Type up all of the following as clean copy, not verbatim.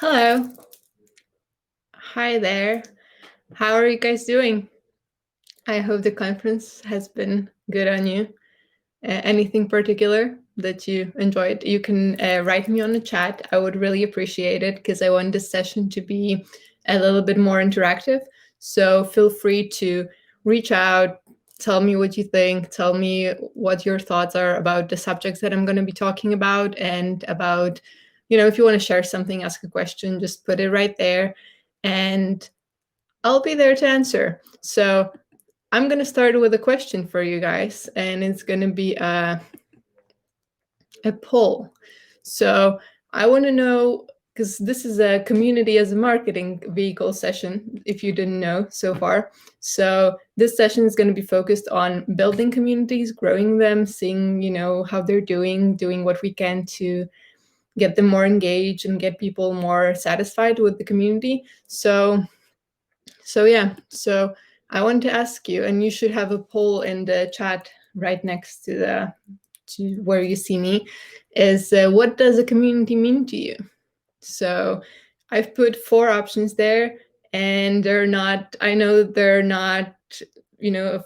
Hello. Hi there. How are you guys doing? I hope the conference has been good on you. Anything particular that you enjoyed? You can write me on the chat. I would really appreciate it because I want this session to be a little bit more interactive. So feel free to reach out, tell me what you think, tell me what your thoughts are about the subjects that I'm going to be talking about, and about, if you want to share something, ask a question, just put it right there. And I'll be there to answer. So I'm going to start with a question for you guys, and it's going to be a poll. So I want to know, because this is a community as a marketing vehicle session, if you didn't know so far. So this session is going to be focused on building communities, growing them, seeing, how they're doing what we can to get them more engaged and get people more satisfied with the community. So yeah, so I want to ask you, and you should have a poll in the chat right next to where you see me, is what does a community mean to you? So I've put 4 options there, and I know they're not,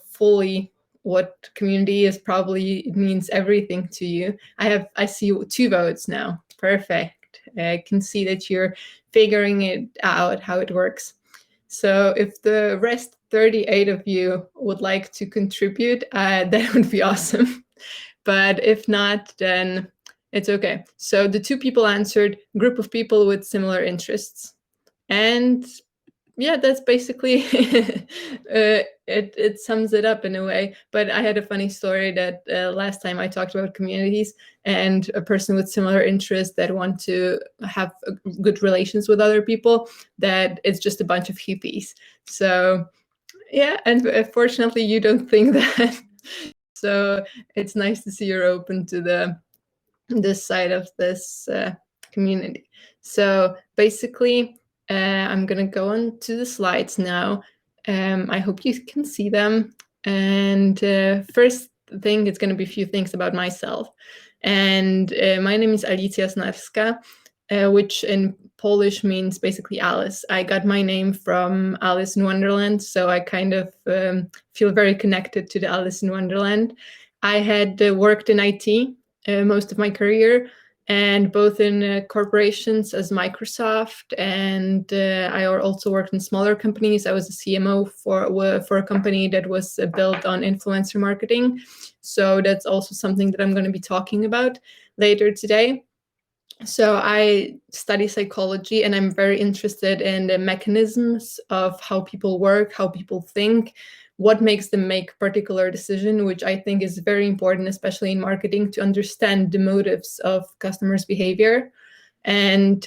fully what community is. Probably it means everything to you. I see 2 votes now. Perfect. I can see that you're figuring it out, how it works. So if the rest 38 of you would like to contribute, that would be awesome. But if not, then it's okay. So the 2 people answered group of people with similar interests. And yeah, that's basically it sums it up in a way. But I had a funny story that last time I talked about communities, and a person with similar interests that want to have good relations with other people, that it's just a bunch of hippies. So yeah, and fortunately you don't think that. So it's nice to see you're open to this side of this community. So basically, I'm gonna go on to the slides now. I hope you can see them. And first thing, it's gonna be a few things about myself. And my name is Alicja Snarska, which in Polish means basically Alice. I got my name from Alice in Wonderland, so I kind of feel very connected to the Alice in Wonderland. I had worked in IT most of my career, and both in corporations as Microsoft, and I also worked in smaller companies. I was a CMO for a company that was built on influencer marketing. So that's also something that I'm going to be talking about later today. So I study psychology, and I'm very interested in the mechanisms of how people work, how people think, what makes them make particular decision, which I think is very important, especially in marketing, to understand the motives of customers' behavior. And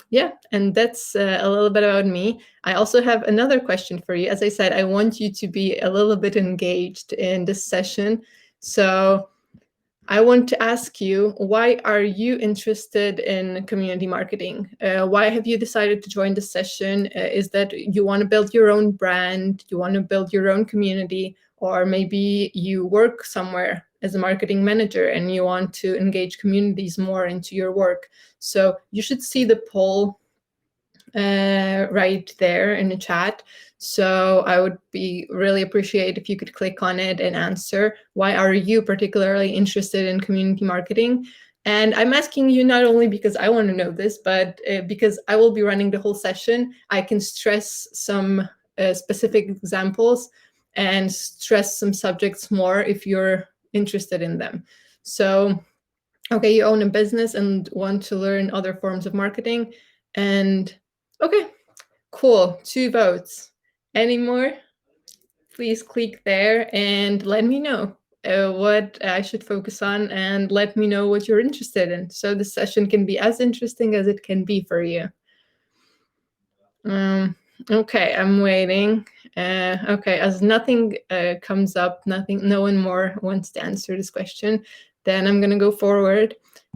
yeah, and that's a little bit about me. I also have another question for you. As I said, I want you to be a little bit engaged in this session. So I want to ask you, why are you interested in community marketing? Why have you decided to join the session? Is that you want to build your own brand, you want to build your own community, or maybe you work somewhere as a marketing manager and you want to engage communities more into your work? So you should see the poll right there in the chat. So I would be really appreciate if you could click on it and answer, why are you particularly interested in community marketing? And I'm asking you not only because I want to know this, but because I will be running the whole session. I can stress some specific examples and stress some subjects more if you're interested in them. So, okay, you own a business and want to learn other forms of marketing. And okay, cool, 2 votes. Any more? Please click there and let me know what I should focus on, and let me know what you're interested in. So the session can be as interesting as it can be for you. Okay, I'm waiting. Okay, as nothing comes up, no one more wants to answer this question, then I'm going to go forward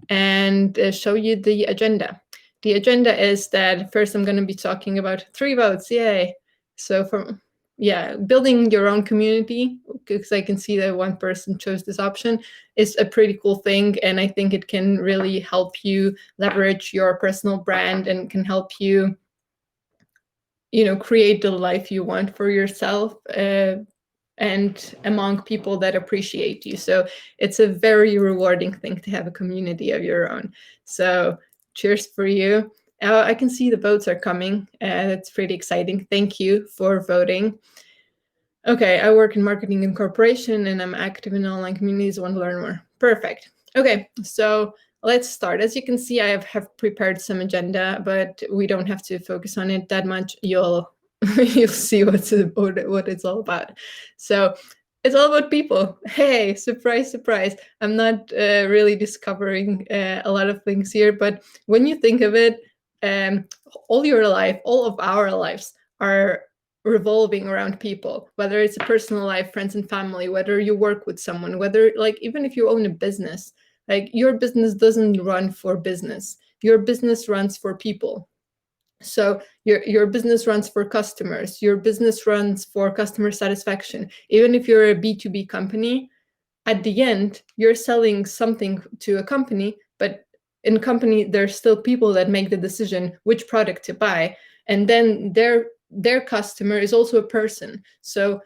and show you the agenda. The agenda is that first I'm going to be talking about 3 votes, yay. So building your own community, because I can see that one person chose this option, is a pretty cool thing. And I think it can really help you leverage your personal brand and can help you, create the life you want for yourself, and among people that appreciate you. So it's a very rewarding thing to have a community of your own. So cheers for you. I can see the votes are coming. That's pretty exciting. Thank you for voting. Okay, I work in marketing and corporation, and I'm active in online communities. Want to learn more? Perfect. Okay, so let's start. As you can see, I have prepared some agenda, but we don't have to focus on it that much. You'll see what it's all about. So it's all about people. Hey, surprise, surprise. I'm not really discovering a lot of things here, but when you think of it, all your life, all of our lives are revolving around people, whether it's a personal life, friends and family, whether you work with someone, whether even if you own a business, your business doesn't run for business. Your business runs for people. So your business runs for customers. Your business runs for customer satisfaction. Even if you're a B2B company, at the end, you're selling something to a company, but in company, there's still people that make the decision which product to buy. And then their customer is also a person. So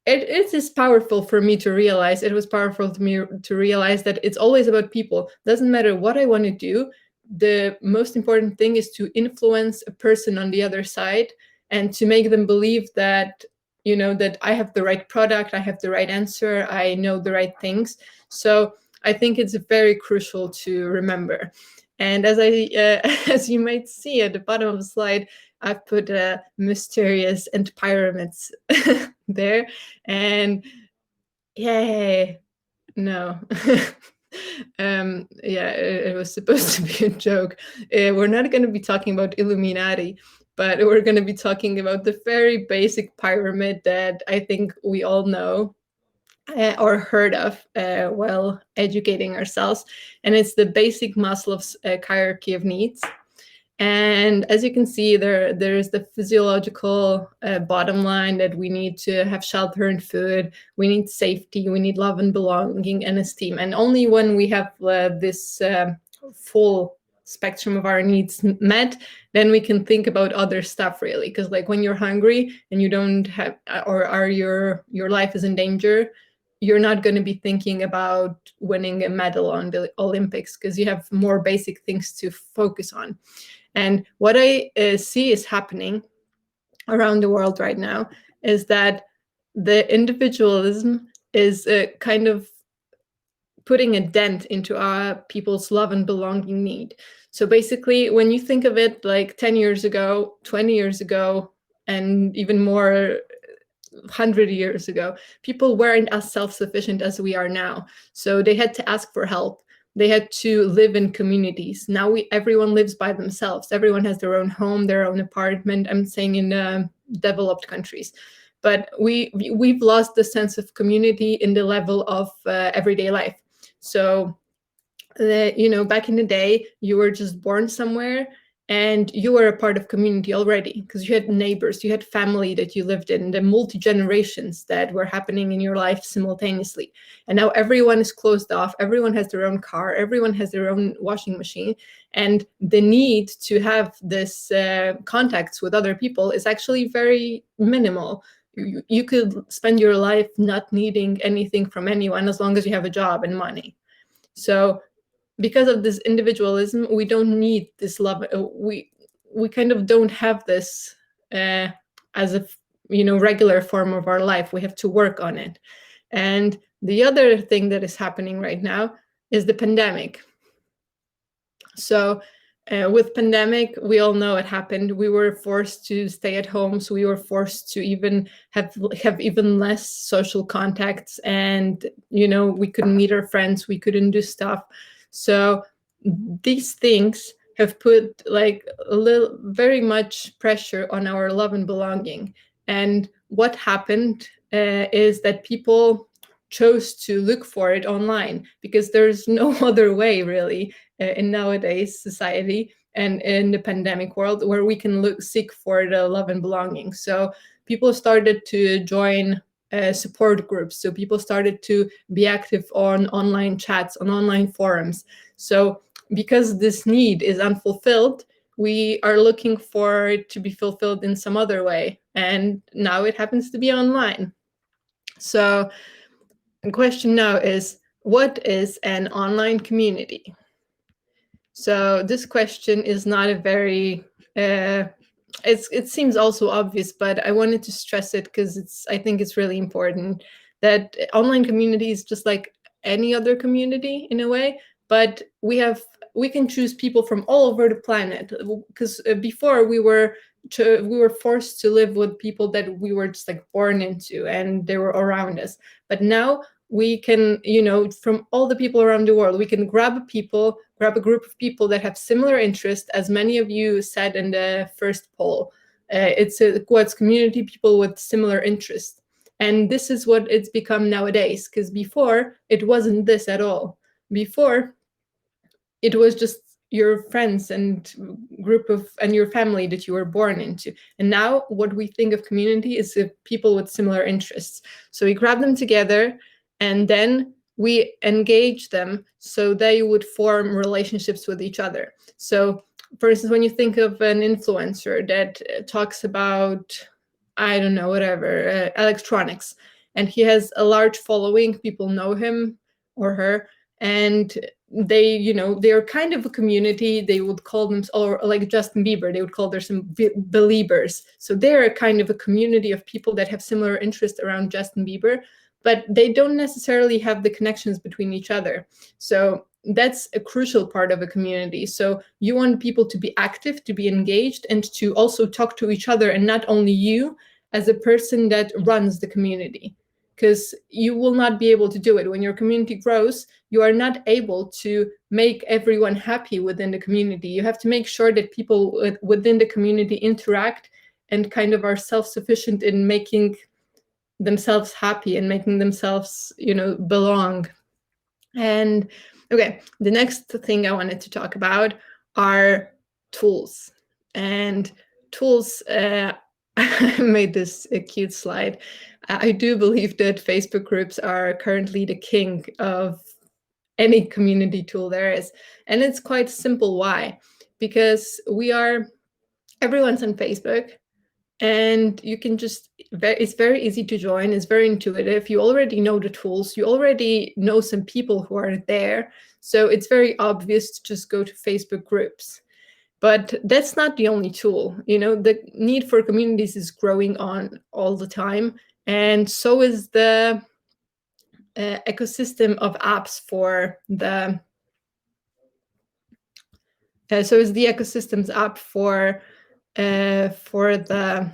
it is powerful for me to realize, it was powerful to me to realize that it's always about people. Doesn't matter what I want to do. The most important thing is to influence a person on the other side and to make them believe that, that I have the right product, I have the right answer, I know the right things. So I think it's very crucial to remember. And as as you might see at the bottom of the slide, I've put mysterious and pyramids there. And yay, no. It was supposed to be a joke. We're not going to be talking about Illuminati, but we're going to be talking about the very basic pyramid that I think we all know or heard of while educating ourselves. And it's the basic Maslow's hierarchy of needs. And as you can see, there's the physiological bottom line that we need to have shelter and food, we need safety, we need love and belonging and esteem. And only when we have this full spectrum of our needs met, then we can think about other stuff, really. Because when you're hungry and you don't have, or your life is in danger, you're not going to be thinking about winning a medal on the Olympics, because you have more basic things to focus on. And what I see is happening around the world right now is that the individualism is kind of putting a dent into our people's love and belonging need. So basically, when you think of it 10 years ago, 20 years ago, and even more 100 years ago, people weren't as self-sufficient as we are now. So they had to ask for help. They had to live in communities. Now everyone lives by themselves. Everyone has their own home, their own apartment. I'm saying in developed countries. But we've lost the sense of community in the level of everyday life. So, back in the day, you were just born somewhere and you were a part of community already, because you had neighbors, you had family that you lived in, the multi-generations that were happening in your life simultaneously. And now everyone is closed off, everyone has their own car, everyone has their own washing machine, and the need to have this contacts with other people is actually very minimal. You could spend your life not needing anything from anyone as long as you have a job and money. So because of this individualism, we don't need this love. We kind of don't have this as a regular form of our life. We have to work on it. And the other thing that is happening right now is the pandemic. So with pandemic, we all know it happened. We were forced to stay at home, so we were forced to even have even less social contacts, and we couldn't meet our friends, we couldn't do stuff. So these things have put very much pressure on our love and belonging. And what happened is that people chose to look for it online, because there's no other way really in nowadays society and in the pandemic world where we can seek for the love and belonging. So people started to join support groups. So people started to be active on online chats, on online forums. So because this need is unfulfilled, we are looking for it to be fulfilled in some other way. And now it happens to be online. So the question now is, what is an online community? So this question is not a very, it seems also obvious, but I wanted to stress it because I think it's really important that online community is just like any other community in a way, but we can choose people from all over the planet, because before we were forced to live with people that we were just like born into and they were around us. But now we can, from all the people around the world, we can grab a group of people that have similar interests, as many of you said in the first poll. It's what's community, people with similar interests. And this is what it's become nowadays, because before it wasn't this at all. Before it was just your friends and and your family that you were born into. And now what we think of community is people with similar interests. So we grab them together and then we engage them so they would form relationships with each other. So for instance, when you think of an influencer that talks about, I don't know, whatever, electronics, and he has a large following, people know him or her, and they're kind of a community. They would call them, or like Justin Bieber, they would call there some beliebers. So they're a kind of a community of people that have similar interests around Justin Bieber, but they don't necessarily have the connections between each other. So that's a crucial part of a community. So you want people to be active, to be engaged, and to also talk to each other, and not only you as a person that runs the community, because you will not be able to do it. When your community grows, you are not able to make everyone happy within the community. You have to make sure that people within the community interact and kind of are self-sufficient in making themselves happy and making themselves, belong. And okay, the next thing I wanted to talk about are tools. And tools, I made this a cute slide. I do believe that Facebook groups are currently the king of any community tool there is. And it's quite simple why. Because everyone's on Facebook, and you can it's very easy to join. It's very intuitive. You already know the tools. You already know some people who are there. So it's very obvious to just go to Facebook groups. But that's not the only tool. The need for communities is growing on all the time. And so is the ecosystem of apps for the so is the ecosystems app for the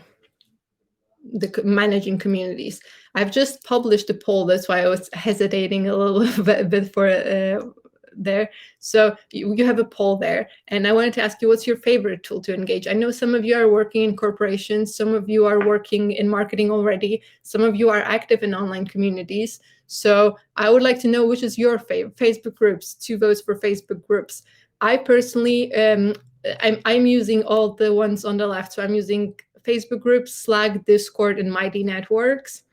managing communities. I've just published a poll. That's why I was hesitating a little bit for there. So you have a poll there, and I wanted to ask you, what's your favorite tool to engage? I know some of you are working in corporations, some of you are working in marketing already, some of you are active in online communities. So I would like to know, which is your favorite. Facebook groups, 2 votes for Facebook groups. I personally, I'm using all the ones on the left. So I'm using Facebook groups, Slack, Discord, and Mighty Networks.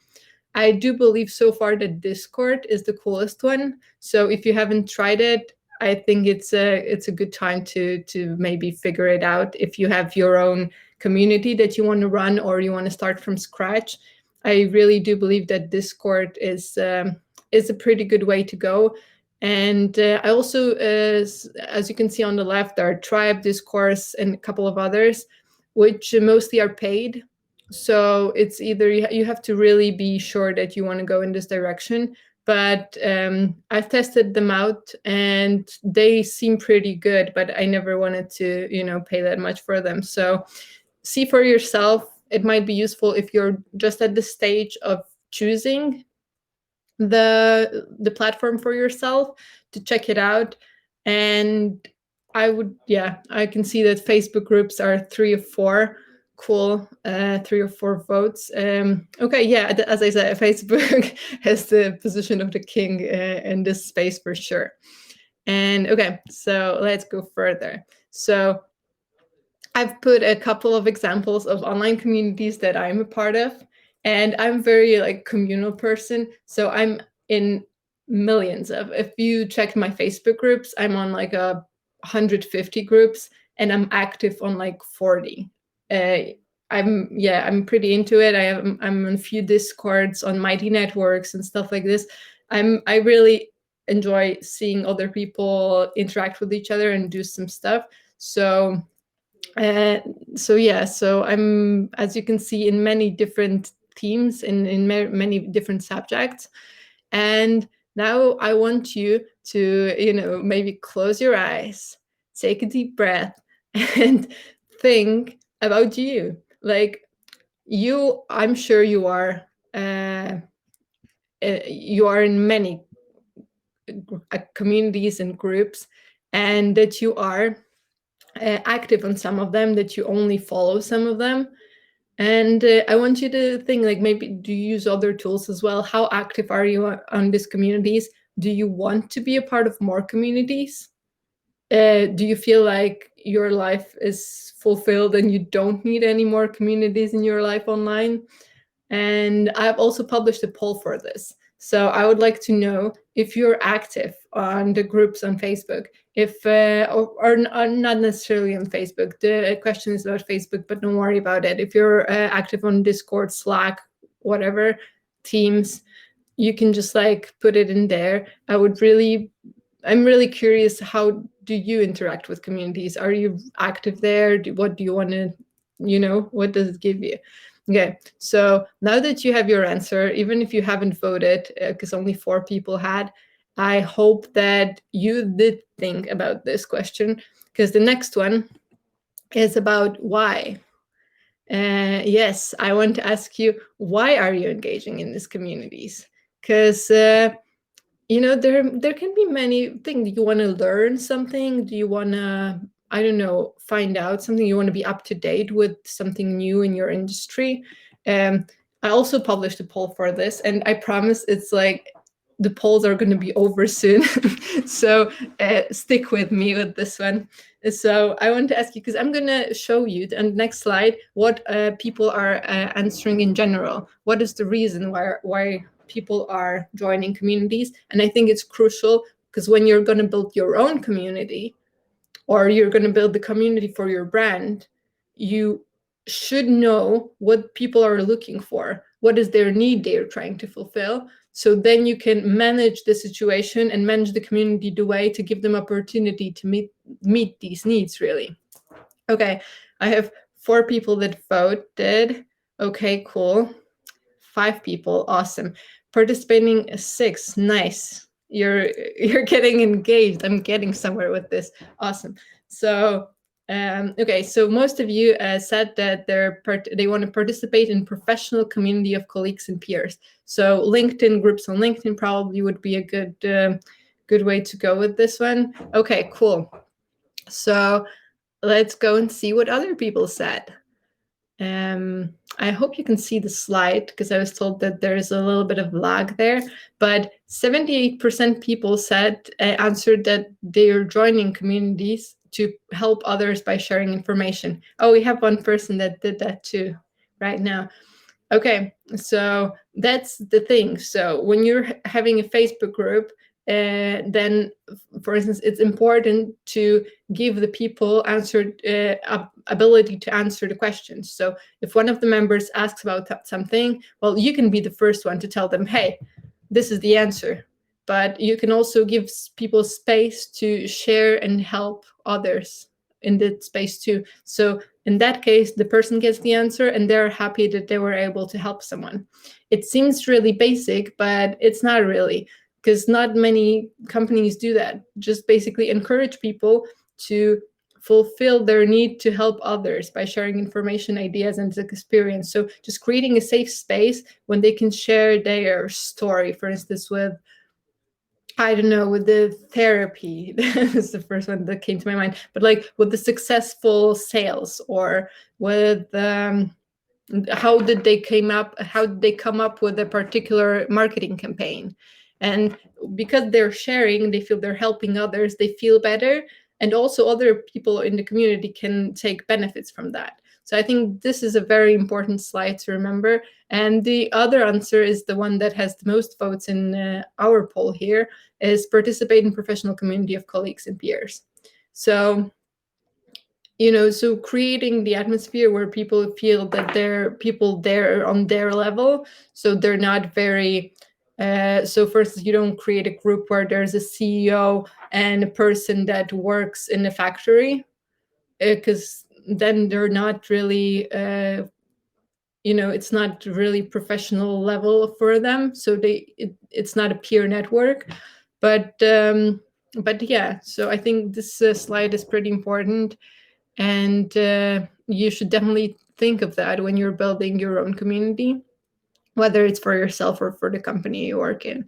I do believe so far that Discord is the coolest one. So if you haven't tried it, I think it's a good time to maybe figure it out. If you have your own community that you want to run, or you want to start from scratch, I really do believe that Discord is a pretty good way to go. And I also, as you can see on the left, there are Tribe, Discourse, and a couple of others, which mostly are paid. So it's either you have to really be sure that you want to go in this direction. But I've tested them out and they seem pretty good, but I never wanted to, pay that much for them. So see for yourself. It might be useful if you're just at the stage of choosing the platform for yourself, to check it out. And I can see that Facebook groups are 3 of 4. Cool. 3 or 4 votes. Okay, yeah, as I said, Facebook has the position of the king in this space for sure. And okay, so let's go further. So I've put a couple of examples of online communities that I'm a part of, and I'm very like communal person. So I'm in millions of, if you check my Facebook groups, I'm on like 150 groups, and I'm active on like 40. I'm pretty into it. I'm on a few Discords on Mighty Networks and stuff like this. I really enjoy seeing other people interact with each other and do some stuff. So I'm, as you can see, in many different teams in many different subjects. And now I want you to, maybe close your eyes, take a deep breath, and think about you. Like I'm sure you are in many communities and groups, and that you are active on some of them, that you only follow some of them. And I want you to think, like, maybe do you use other tools as well? How active are you on these communities? Do you want to be a part of more communities? Do you feel like your life is fulfilled and you don't need any more communities in your life online? And I've also published a poll for this. So I would like to know if you're active on the groups on Facebook, if or not necessarily on Facebook. The question is about Facebook, but don't worry about it. If you're active on Discord, Slack, whatever, Teams, you can just like put it in there. I'm really curious, how do you interact with communities? Are you active there? What do you want to, what does it give you? Okay, so now that you have your answer, even if you haven't voted, because only 4 people had, I hope that you did think about this question, because the next one is about why. Yes, I want to ask you, why are you engaging in these communities? Because there can be many things. Do you want to learn something? Do you want to, I don't know, find out something? You want to be up to date with something new in your industry? I also published a poll for this, and I promise it's like the polls are going to be over soon. So stick with me with this one. So I want to ask you, because I'm going to show you on the next slide what people are answering in general. What is the reason why people are joining communities? And I think it's crucial, because when you're going to build your own community, or you're going to build the community for your brand, you should know what people are looking for, what is their need they're trying to fulfill. So then you can manage the situation and manage the community the way to give them opportunity to meet these needs, really. Okay, I have 4 people that voted. Okay, cool. 5 people, awesome. Participating 6, nice. You're getting engaged. I'm getting somewhere with this. Awesome. So okay, so most of you said that they want to participate in professional community of colleagues and peers. So LinkedIn groups on LinkedIn probably would be a good way to go with this one. Okay, cool. So let's go and see what other people said. I hope you can see the slide, because I was told that there's a little bit of lag there, but 78% people answered that they are joining communities to help others by sharing information. Oh, we have one person that did that too right now. Okay, so that's the thing. So when you're having a Facebook group, then, for instance, it's important to give the people ability to answer the questions. So if one of the members asks about something, well, you can be the first one to tell them, hey, this is the answer. But you can also give people space to share and help others in that space too. So in that case, the person gets the answer and they're happy that they were able to help someone. It seems really basic, but it's not really, because not many companies do that. Just basically encourage people to fulfill their need to help others by sharing information, ideas, and experience. So just creating a safe space when they can share their story, for instance, with, I don't know, with the therapy. That's the first one that came to my mind. But like with the successful sales, or with how did they come up with a particular marketing campaign. And because they're sharing, they feel they're helping others, they feel better. and also other people in the community can take benefits from that. So I think this is a very important slide to remember. And the other answer is the one that has the most votes in our poll here, is participate in professional community of colleagues and peers. So, so creating the atmosphere where people feel that there are people there on their level, so they're not very, so first, you don't create a group where there's a CEO and a person that works in a factory, because then they're not really, it's not really professional level for them. So it's not a peer network. But yeah, so I think this slide is pretty important, and you should definitely think of that when you're building your own community, whether it's for yourself or for the company you work in.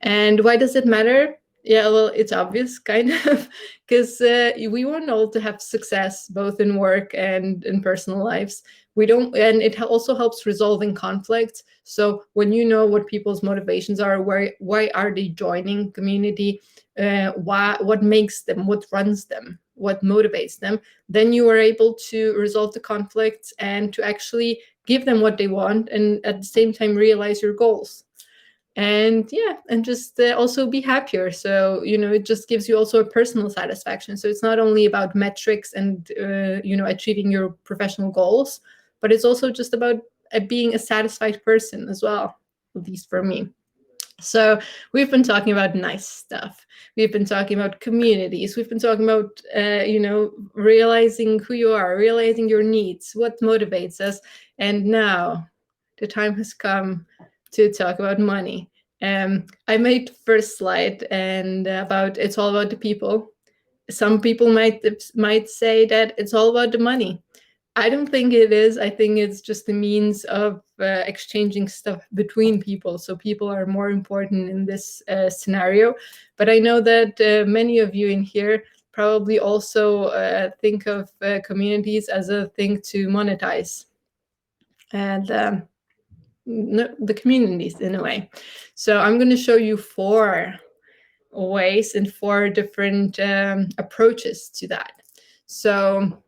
And why does it matter? Yeah, well, it's obvious, kind of, because we want all to have success both in work and in personal lives. We don't, and it also helps resolving conflicts. So when you know what people's motivations are, why are they joining community, what makes them, what runs them, what motivates them, then you are able to resolve the conflicts and to actually give them what they want, and at the same time realize your goals. And yeah, and just also be happier. So it just gives you also a personal satisfaction. So it's not only about metrics and achieving your professional goals, but it's also just about being a satisfied person as well, at least for me. So we've been talking about nice stuff. We've been talking about communities. We've been talking about, realizing who you are, realizing your needs, what motivates us. And now the time has come to talk about money. I made first slide and about it's all about the people. Some people might say that it's all about the money. I don't think it is. I think it's just a means of exchanging stuff between people. So people are more important in this scenario. But I know that many of you in here probably also think of communities as a thing to monetize. And the communities in a way. So I'm going to show you 4 ways and 4 different approaches to that. So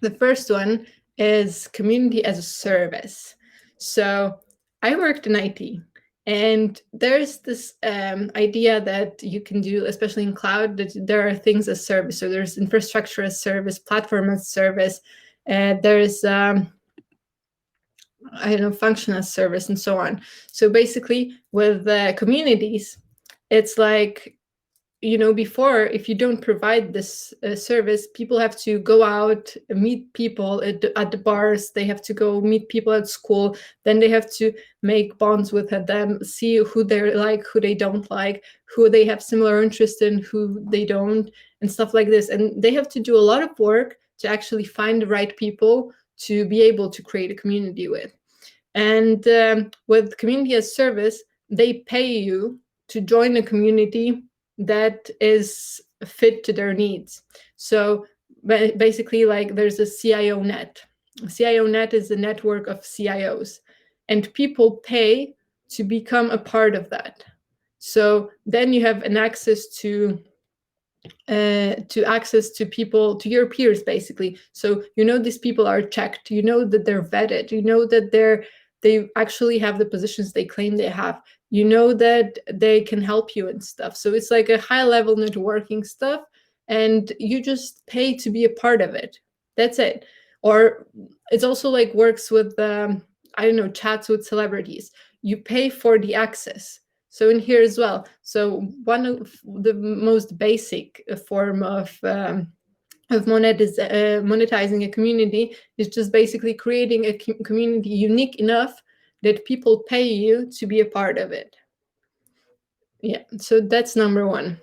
the first one is community as a service. So I worked in IT, and there's this idea that you can do, especially in cloud, that there are things as service. So there's infrastructure as service, platform as service, there's function as service, and so on. So basically, with communities, it's like, before, if you don't provide this service, people have to go out, meet people at the bars, they have to go meet people at school, then they have to make bonds with them, see who they like, who they don't like, who they have similar interest in, who they don't, and stuff like this. And they have to do a lot of work to actually find the right people to be able to create a community with. And with community as service, they pay you to join a community that is fit to their needs. So basically, like, there's a CIO net. CIO net is a network of CIOs, and people pay to become a part of that. So then you have an access to people, to your peers, basically. So these people are checked, that they're vetted, that they actually have the positions they claim they have, that they can help you and stuff. So it's like a high level networking stuff, and you just pay to be a part of it. That's it. Or it's also like works with chats with celebrities. You pay for the access. So in here as well. So one of the most basic form of monetizing a community is just basically creating a community unique enough that people pay you to be a part of it. Yeah, so that's number 1.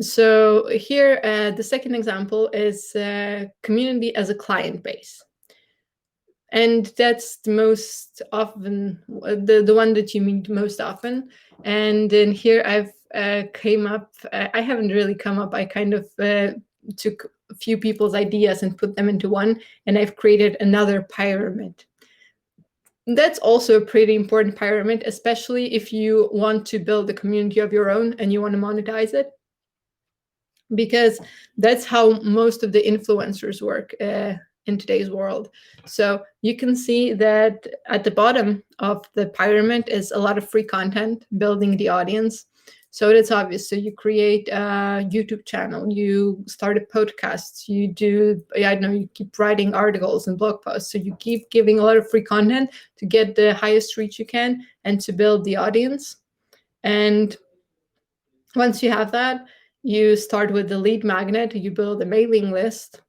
So here, the second example is community as a client base. And that's the most often, the one that you meet most often. And then here I've came up, I haven't really come up, I kind of took a few people's ideas and put them into one, and I've created another pyramid. That's also a pretty important pyramid, especially if you want to build a community of your own and you want to monetize it. because that's how most of the influencers work in today's world. So you can see that at the bottom of the pyramid is a lot of free content building the audience. So that's obvious. So you create a YouTube channel, you start a podcast, you do, I don't know, you keep writing articles and blog posts. So you keep giving a lot of free content to get the highest reach you can and to build the audience. And once you have that, you start with the lead magnet, you build a mailing list.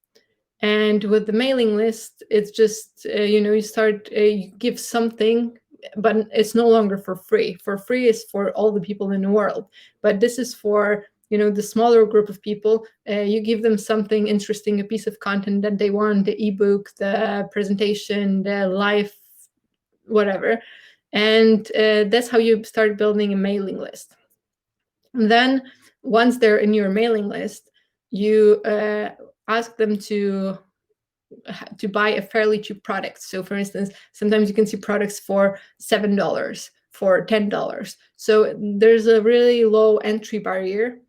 And with the mailing list, it's just, you start, you give something, but it's no longer for free. For free is for all the people in the world. But this is for, the smaller group of people. You give them something interesting, a piece of content that they want, the ebook, the presentation, the live, whatever. And that's how you start building a mailing list. And then once they're in your mailing list, you ask them to buy a fairly cheap product. So for instance, sometimes you can see products for $7, for $10. So there's a really low entry barrier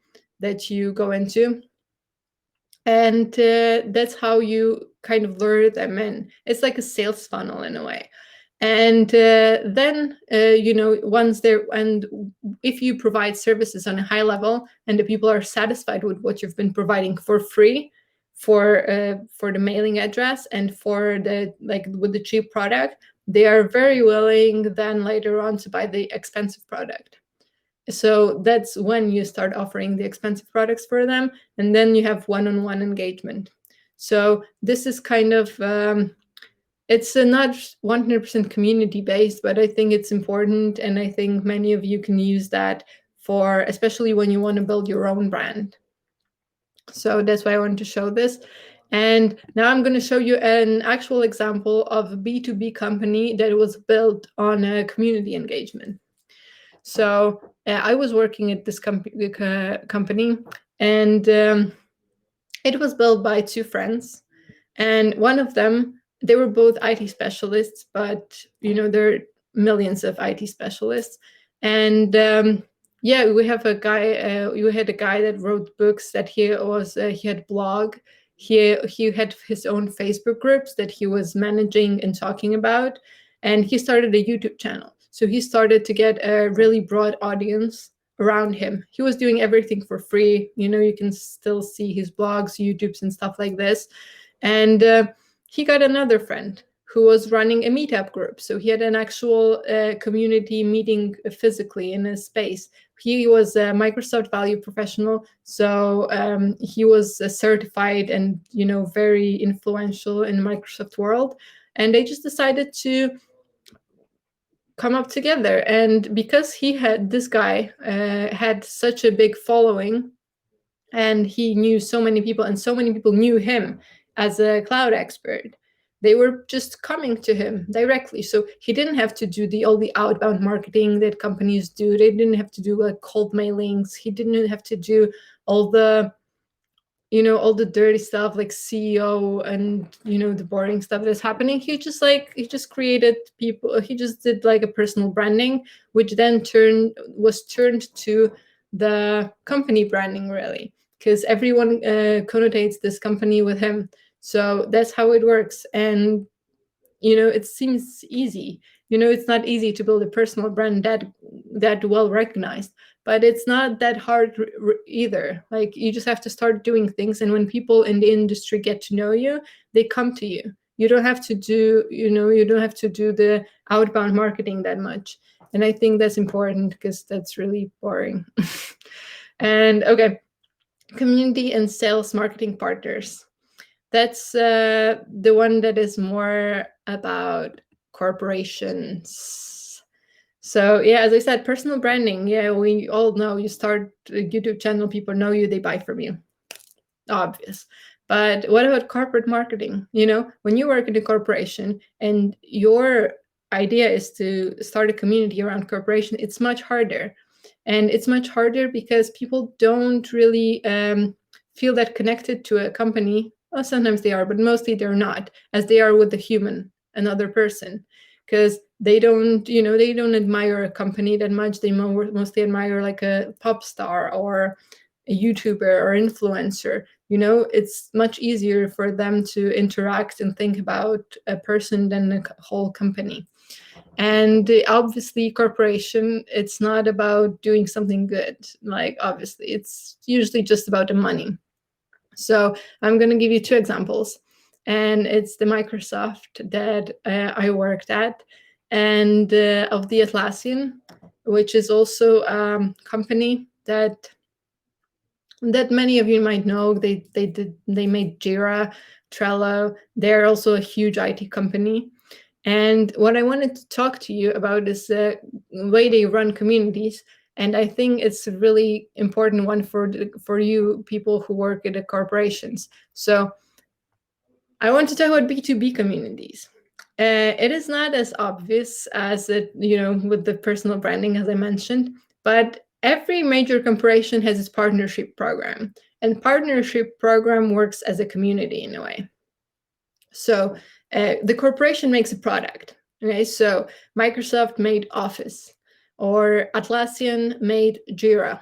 that you go into. And that's how you kind of lure them in. It's like a sales funnel in a way. And then, once they're, and if you provide services on a high level and the people are satisfied with what you've been providing for free, for the mailing address and for the, like, with the cheap product, they are very willing then later on to buy the expensive product. So that's when you start offering the expensive products for them, and then you have one-on-one engagement. So this is kind of it's not 100% community based, but I think it's important, and I think many of you can use that for, especially when you want to build your own brand. So that's why I wanted to show this. And now I'm going to show you an actual example of a B2B company that was built on a community engagement. So I was working at this company, and it was built by two friends. And one of them, they were both IT specialists, but there are millions of IT specialists. And we have a guy. We had a guy that wrote books. That he had a blog. He had his own Facebook groups that he was managing and talking about. And he started a YouTube channel. So he started to get a really broad audience around him. He was doing everything for free. You can still see his blogs, YouTubes, and stuff like this. And he got another friend who was running a meetup group. So he had an actual community meeting physically in a space. He was a Microsoft Value professional. So he was certified and, very influential in the Microsoft world. And they just decided to come up together. And because this guy had such a big following, and he knew so many people, and so many people knew him as a cloud expert, they were just coming to him directly. So he didn't have to do all the outbound marketing that companies do. They didn't have to do like cold mailings. He didn't have to do all the all the dirty stuff like CEO and the boring stuff that's happening. He just created people. He just did like a personal branding, which then was turned to the company branding, really, because everyone connotates this company with him. So that's how it works. And it seems easy. It's not easy to build a personal brand that well recognized, but it's not that hard either. Like, you just have to start doing things, and when people in the industry get to know you, they come to you. You don't have to do the outbound marketing that much. And I think that's important because that's really boring. And okay, community and sales marketing partners. That's the one that is more about corporations. So yeah, as I said, personal branding. Yeah, we all know you start a YouTube channel, people know you, they buy from you. Obvious. But what about corporate marketing? When you work in a corporation and your idea is to start a community around corporation, it's much harder. And it's much harder because people don't really feel that connected to a company. Well, sometimes they are, but mostly they're not, as they are with the human, another person, because they don't admire a company that much. They mostly admire like a pop star or a YouTuber or influencer. It's much easier for them to interact and think about a person than a whole company. And obviously, corporation, it's not about doing something good. Like, obviously, it's usually just about the money. So I'm going to give you 2 examples. And it's the Microsoft that I worked at, and of the Atlassian, which is also a company that many of you might know. They made Jira, Trello. They're also a huge IT company. And what I wanted to talk to you about is the way they run communities. And I think it's a really important one for you people who work at the corporations. So I want to talk about B2B communities. It is not as obvious as it, with the personal branding, as I mentioned, but every major corporation has its partnership program. And partnership program works as a community in a way. So the corporation makes a product. Okay, so Microsoft made Office, or Atlassian made Jira,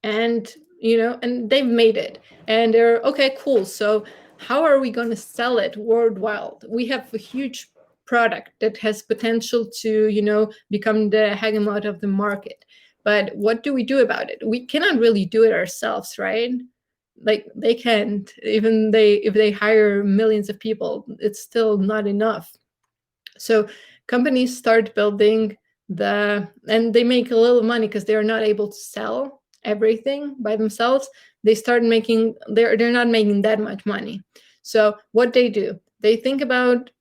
and and they've made it, and they're okay, cool. So how are we going to sell it worldwide? We have a huge product that has potential to become the hegemon of the market. But what do we do about it? We cannot really do it ourselves, right? Like, they can't. Even if they hire millions of people, it's still not enough. So companies start building and they make a little money because they're not able to sell everything by themselves. They start making, they're not making that much money. So what they do, they think about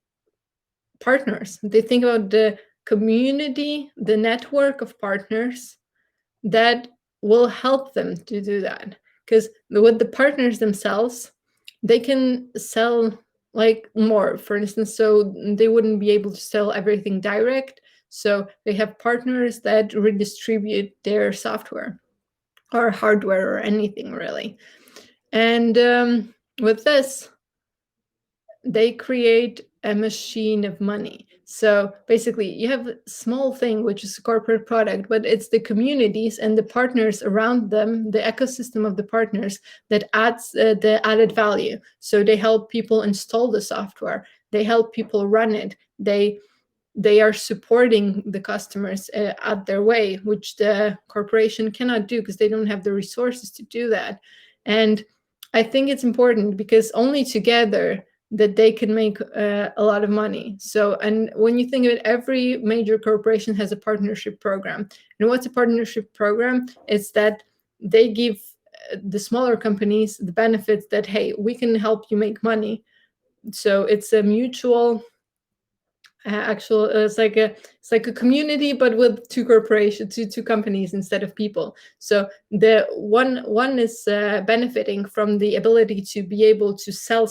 partners. They think about the community, the network of partners that will help them to do that. Because with the partners themselves, they can sell like more, for instance. So they wouldn't be able to sell everything direct. So they have partners that redistribute their software or hardware or anything really. And with this, they create a machine of money. So basically, you have a small thing, which is a corporate product, but it's the communities and the partners around them, the ecosystem of the partners, that adds the added value. So they help people install the software. They help people run it. They are supporting the customers at their way, which the corporation cannot do because they don't have the resources to do that. And I think it's important because only together that they can make a lot of money. So, and when you think of it, every major corporation has a partnership program. And what's a partnership program? It's that they give the smaller companies the benefits that, hey, we can help you make money. So it's a mutual it's like a community, but with two corporations, two companies instead of people. So the one is benefiting from the ability to be able to resell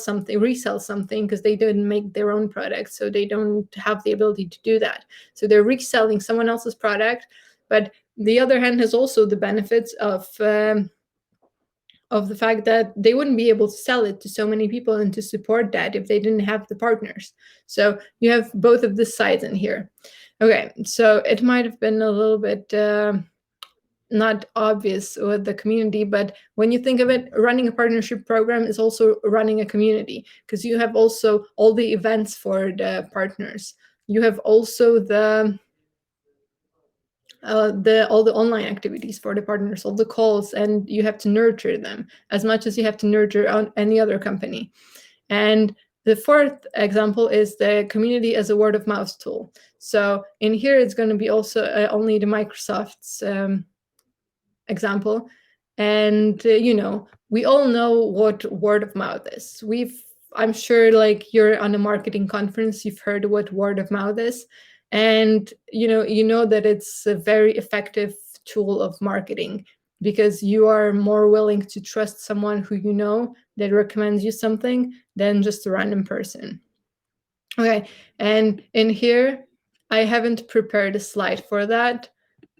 something, because they didn't make their own product, so they don't have the ability to do that. So they're reselling someone else's product. But the other hand has also the benefits of the fact that they wouldn't be able to sell it to so many people and to support that if they didn't have the partners. So you have both of the sides in here. Okay, so it might have been a little bit not obvious with the community, but when you think of it, running a partnership program is also running a community, because you have also all the events for the partners. You have also all the online activities for the partners, all the calls, and you have to nurture them as much as you have to nurture on any other company. And the fourth example is the community as a word of mouth tool. So in here, it's going to be also only the Microsoft's example. And we all know what word of mouth is. I'm sure, like, you're on a marketing conference, you've heard what word of mouth is. And you know that it's a very effective tool of marketing, because you are more willing to trust someone who that recommends you something than just a random person. Okay, and in here, I haven't prepared a slide for that.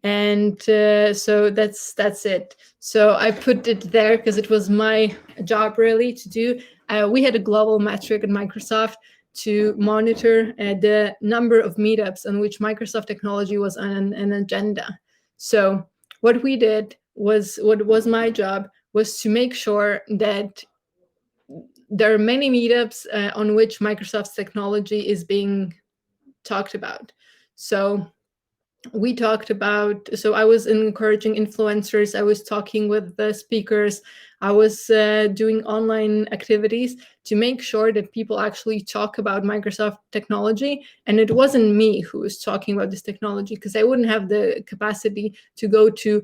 And so that's it. So I put it there because it was my job really to do. We had a global metric at Microsoft to monitor the number of meetups on which Microsoft technology was on an agenda. So what we did, what was my job was to make sure that there are many meetups on which Microsoft's technology is being talked about. So we talked about, so I was encouraging influencers, I was talking with the speakers, I was doing online activities to make sure that people actually talk about Microsoft technology. And it wasn't me who was talking about this technology, because I wouldn't have the capacity to go to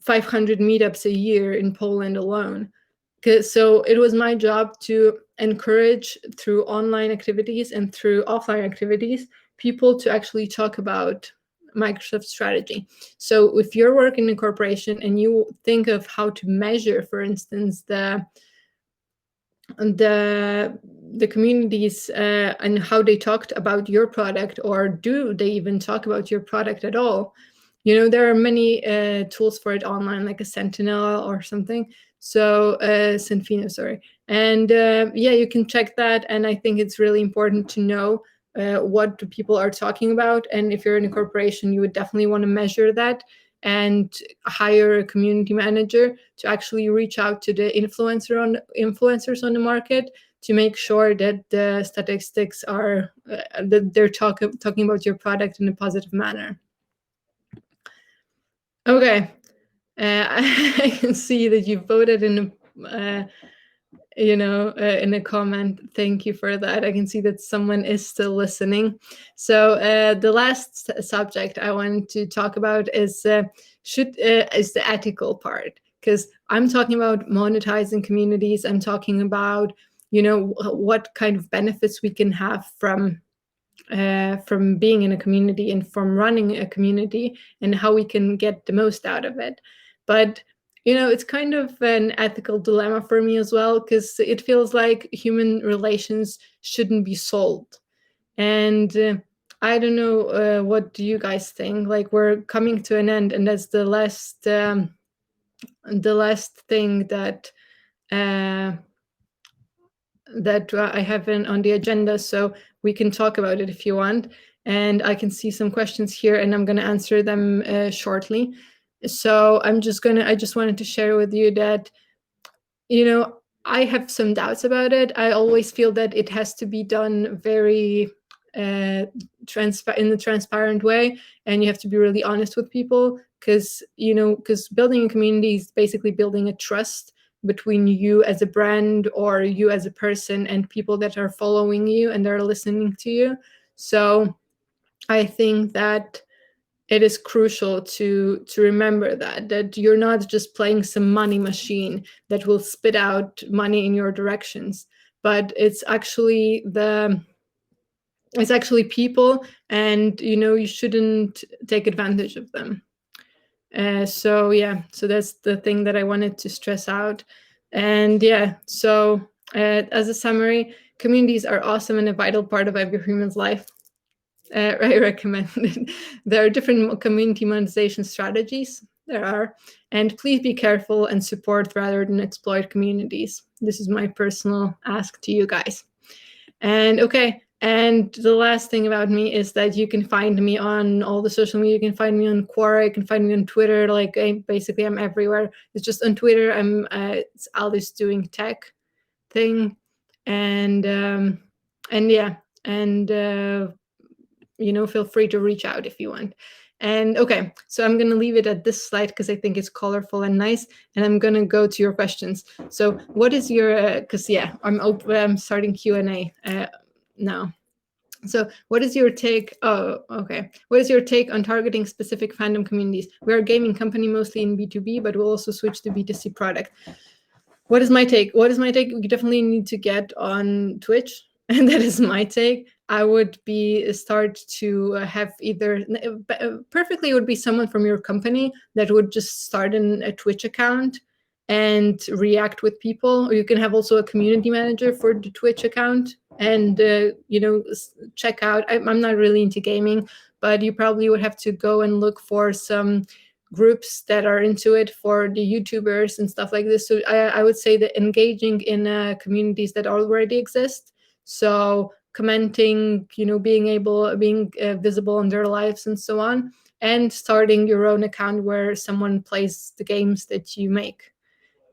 500 meetups a year in Poland alone. So it was my job to encourage, through online activities and through offline activities, people to actually talk about Microsoft strategy. So if you're working in a corporation and you think of how to measure, for instance, the communities and how they talked about your product, or do they even talk about your product at all, there are many tools for it online, like a Sentinel or something. So Senfino, sorry. And yeah, you can check that. And I think it's really important to know what people are talking about. And if you're in a corporation, you would definitely want to measure that and hire a community manager to actually reach out to the influencers on the market to make sure that the statistics are that they're talking about your product in a positive manner. Okay, I can see that you voted in a comment. Thank you for that. I can see that someone is still listening. So the last subject I wanted to talk about is the ethical part, because I'm talking about monetizing communities. I'm talking about what kind of benefits we can have from being in a community and from running a community, and how we can get the most out of it. But it's kind of an ethical dilemma for me as well, because it feels like human relations shouldn't be sold. And I don't know, what do you guys think? Like, we're coming to an end, and that's the last thing that I have on the agenda, so we can talk about it if you want. And I can see some questions here, and I'm going to answer them shortly. So I just wanted to share with you that, I have some doubts about it. I always feel that it has to be done very in a transparent way, and you have to be really honest with people, because building a community is basically building a trust between you as a brand or you as a person and people that are following you and are listening to you. So I think that it is crucial to remember that you're not just playing some money machine that will spit out money in your directions, but it's actually people, and you shouldn't take advantage of them. So that's the thing that I wanted to stress out. And so as a summary, communities are awesome and a vital part of every human's life. I recommend it. There are different community monetization strategies. There are. And please be careful and support rather than exploit communities. This is my personal ask to you guys. And okay, and the last thing about me is that you can find me on all the social media. You can find me on Quora. You can find me on Twitter. Like, basically, I'm everywhere. It's just on Twitter, it's Alice Doing Tech thing. And feel free to reach out if you want. And okay, so I'm going to leave it at this slide because I think it's colorful and nice. And I'm going to go to your questions. So what is your, because I'm starting Q&A now. So what is your take? Oh, okay. What is your take on targeting specific fandom communities? We're a gaming company mostly in B2B, but we'll also switch to B2C product. What is my take? We definitely need to get on Twitch. And that is my take. I would start to have either, perfectly, it would be someone from your company that would just start a Twitch account and react with people. Or you can have also a community manager for the Twitch account and, check out. I'm not really into gaming, but you probably would have to go and look for some groups that are into it for the YouTubers and stuff like this. So I would say that engaging in communities that already exist. So commenting, being visible in their lives and so on. and starting your own account where someone plays the games that you make.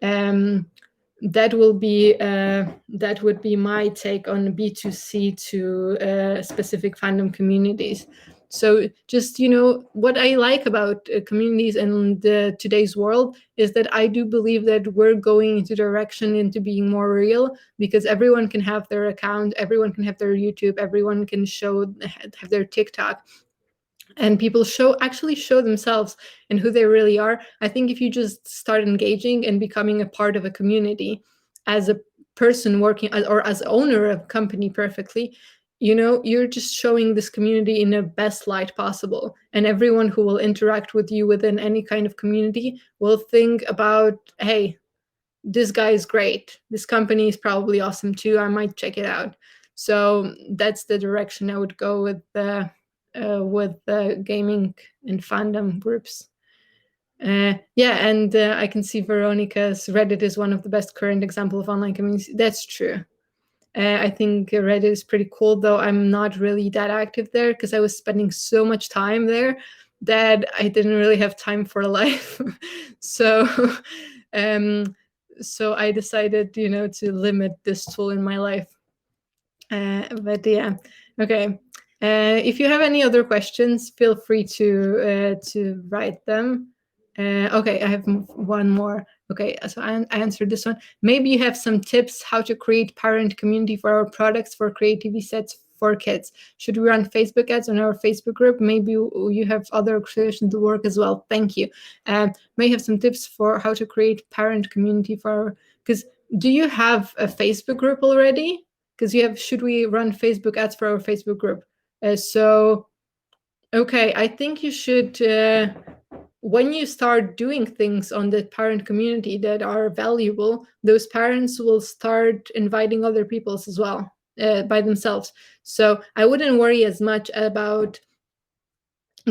That would be my take on B2C to specific fandom communities. So just, what I like about communities in today's world is that I do believe that we're going into direction into being more real, because everyone can have their account, everyone can have their YouTube, everyone can have their TikTok, and people actually show themselves and who they really are. I think if you just start engaging and becoming a part of a community as a person working or as owner of a company perfectly, you're just showing this community in the best light possible. And everyone who will interact with you within any kind of community will think about, hey, this guy is great. This company is probably awesome too. I might check it out. So that's the direction I would go with the gaming and fandom groups. Yeah, and I can see Veronica's Reddit is one of the best current example of online community. That's true. I think Reddit is pretty cool, though I'm not really that active there because I was spending so much time there that I didn't really have time for life. So, so I decided, to limit this tool in my life. But yeah, okay. If you have any other questions, feel free to write them. Okay, I have one more. Okay, so I answered this one. Maybe you have some tips how to create parent community for our products for creativity sets for kids. Should we run Facebook ads on our Facebook group? Maybe you have other solutions to work as well. Thank you. May have some tips for how to create parent community for, because do you have a Facebook group already? Because you have, should we run Facebook ads for our Facebook group? So, okay, I think you should, when you start doing things on the parent community that are valuable, those parents will start inviting other people as well by themselves. So I wouldn't worry as much about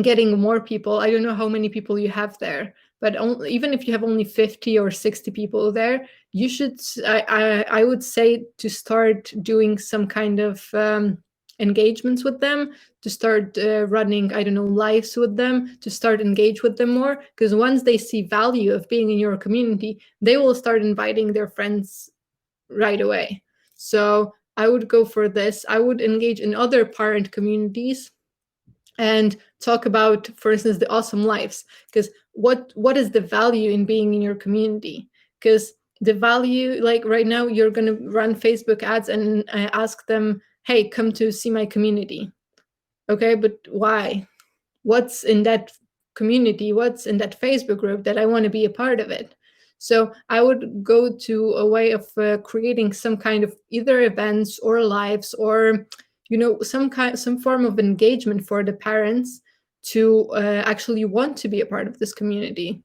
getting more people. I don't know how many people you have there, but even if you have only 50 or 60 people there, you should, I would say, to start doing some kind of engagements with them, to start running, I don't know, lives with them, to start engage with them more, because once they see value of being in your community, they will start inviting their friends right away. So I would go for this. I would engage in other parent communities and talk about, for instance, the awesome lives, because what is the value in being in your community? Because the value, like right now, you're going to run Facebook ads and ask them, hey, come to see my community. Okay, but why? What's in that community? What's in that Facebook group that I want to be a part of it? So I would go to a way of creating some kind of either events or lives, or some form of engagement for the parents to actually want to be a part of this community.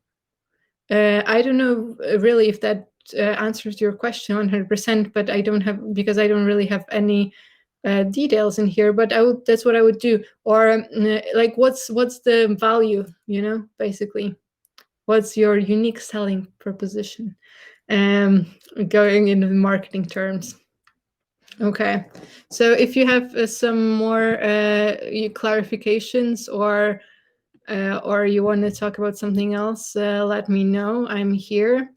I don't know really if that answers your question 100%, but I don't have, because I don't really have any details in here, but that's what I would do. Or like, what's the value, basically, what's your unique selling proposition, going into marketing terms. Okay, so if you have some more clarifications, or you want to talk about something else, let me know. I'm here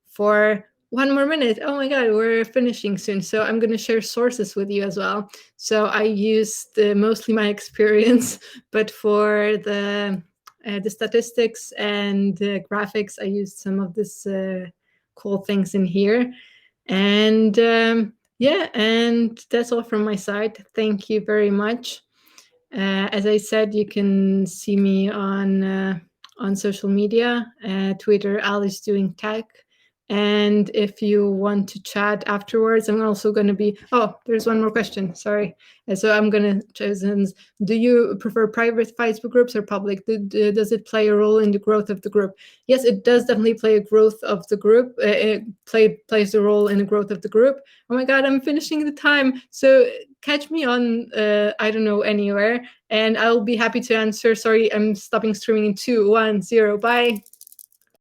for one more minute. Oh my God, we're finishing soon. So I'm going to share sources with you as well. So I used mostly my experience, but for the statistics and graphics, I used some of this cool things in here. And yeah, and that's all from my side. Thank you very much. As I said, you can see me on social media, Twitter, Alice Doing Tech. And if you want to chat afterwards, I'm also going to be, oh, there's one more question, sorry. So I'm going to choose, do you prefer private Facebook groups or public? Does it play a role in the growth of the group? Yes, it does definitely play a growth of the group. It plays a role in the growth of the group. Oh my God, I'm finishing the time. So catch me on, I don't know, anywhere, and I'll be happy to answer. Sorry, I'm stopping streaming in 2, 1, 0, bye.